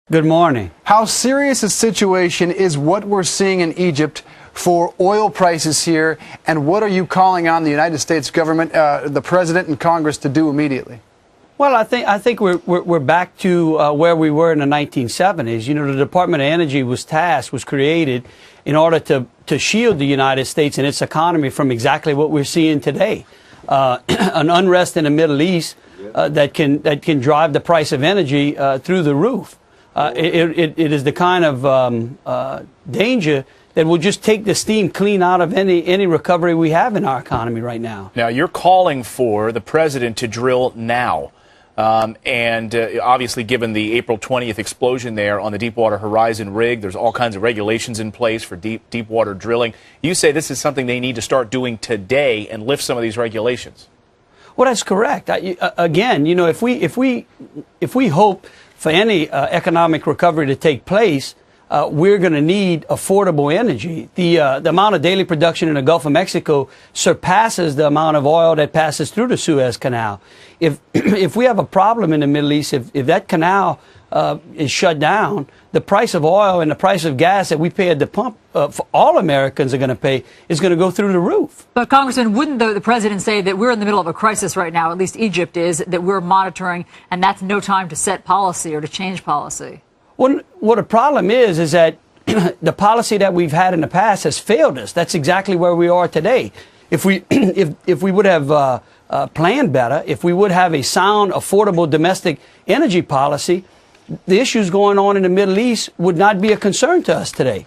Good morning. How serious a situation is what we're seeing in Egypt for oil prices here, and what are you calling on the United States government, the President and Congress to do immediately? Well, I think we're back to where we were in the 1970s. You know, the Department of Energy was created in order to shield the United States and its economy from exactly what we're seeing today, an unrest in the Middle East that can drive the price of energy through the roof. It is the kind of danger that will just take the steam clean out of any recovery we have in our economy right now. Now, you're calling for the president to drill now. Obviously, given the April 20th explosion there on the Deepwater Horizon rig, there's all kinds of regulations in place for deep water drilling. You say this is something they need to start doing today and lift some of these regulations. Well, that's correct. Again, you know, if we hope for any economic recovery to take place, we're going to need affordable energy. The amount of daily production in the Gulf of Mexico surpasses the amount of oil that passes through the Suez Canal. If we have a problem in the Middle East, if that canal is shut down, the price of oil and the price of gas that we pay at the pump for all Americans are going to pay is going to go through the roof. But, Congressman, wouldn't the president say that we're in the middle of a crisis right now, at least Egypt is, that we're monitoring, and that's no time to set policy or to change policy? Well, what the problem is that the policy that we've had in the past has failed us. That's exactly where we are today. If we would have planned better, if we would have a sound, affordable domestic energy policy, the issues going on in the Middle East would not be a concern to us today.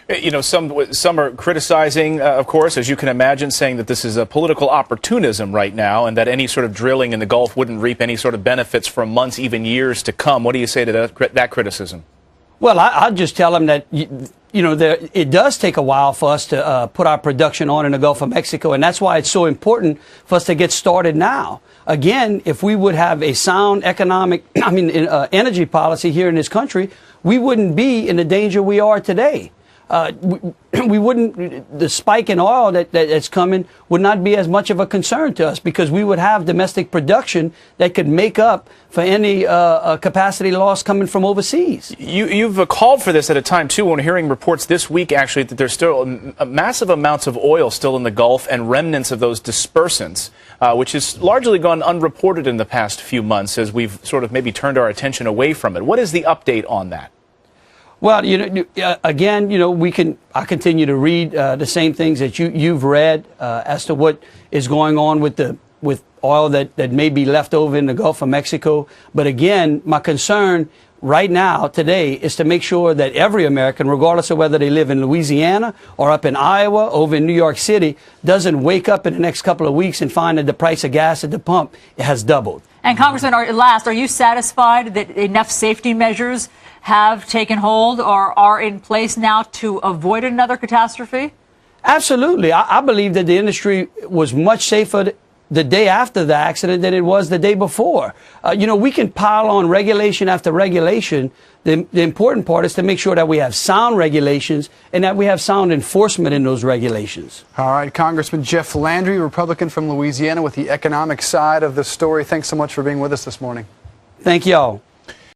You know, some are criticizing, of course, as you can imagine, saying that this is a political opportunism right now and that any sort of drilling in the Gulf wouldn't reap any sort of benefits for months, even years to come. What do you say to that criticism? Well, I'll just tell them that, you know, it does take a while for us to put our production on in the Gulf of Mexico, and that's why it's so important for us to get started now. Again, if we would have a sound energy policy here in this country, we wouldn't be in the danger we are today. We wouldn't, the spike in oil that's coming would not be as much of a concern to us because we would have domestic production that could make up for any capacity loss coming from overseas. You've called for this at a time, too, when hearing reports this week, actually, that there's still massive amounts of oil still in the Gulf and remnants of those dispersants, which has largely gone unreported in the past few months as we've sort of maybe turned our attention away from it. What is the update on that? Well, you know, again, you know, I continue to read the same things that you've read as to what is going on with oil that may be left over in the Gulf of Mexico. But again, my concern right now, today, is to make sure that every American, regardless of whether they live in Louisiana or up in Iowa, over in New York City, doesn't wake up in the next couple of weeks and find that the price of gas at the pump has doubled. And, Congressman, are you satisfied that enough safety measures have taken hold or are in place now to avoid another catastrophe? Absolutely. I believe that the industry was much safer the day after the accident than it was the day before. You know, we can pile on regulation after regulation. The important part is to make sure that we have sound regulations and that we have sound enforcement in those regulations. All right, Congressman Jeff Landry, Republican from Louisiana, with the economic side of the story. Thanks so much for being with us this morning. Thank you all.